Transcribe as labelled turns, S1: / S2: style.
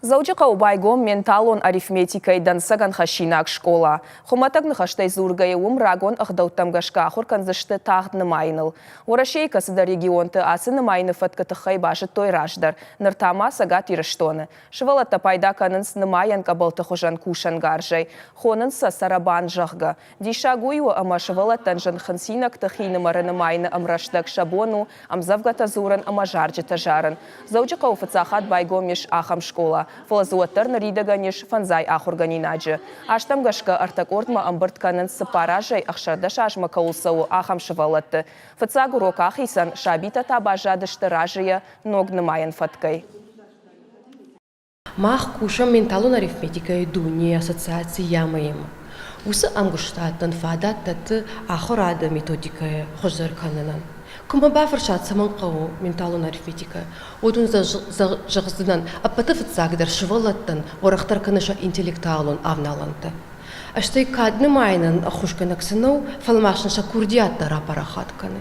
S1: Заучықа убайгом менталон арифметикай дансаган хашинак школа. Хуматаг нахаштай зургай рагон ахдауттамгашка хурканзышты тағдны майныл. Орашейкасы да регионты асыны майны фаткатықай башы той раждар. Ныртама сагат ирыштоны. Шывалатта пайдаканын снымаян кабалты хожан кушан гаржай. Хонынса сарабан жағға. Дишагуйу ама шывалаттан жан хансинак тахины марыны майны амраштак шабону, амзавгата зуран ама жарджы тажарын. Заучықа уфацахат байгом меш ахам школа. Фалазуаттар наридаганиш фанзай ахурганинаджы. Аштамгашка артакортма амбыртканын сыпаражай ахшардаш ажма каулсау ахам шывалатты. Фацагу рокахисан шабита табажадышты ражия ногнымайын фаткай.
S2: Мах кушам менталон арифметика и дуни ассоциации ямаем. Усы ангуштаттан фадаттаты ахорада методика хожар кананан. Кума бафыршат саман қау менталон арифметика. Одун жағыздынан аппаты фыцагдар шывалаттан орақтар канаша интеллектуалон авналанты. Аштай кадны майнан ахушканаксынау фалмашынша курдияттар апарахатканы.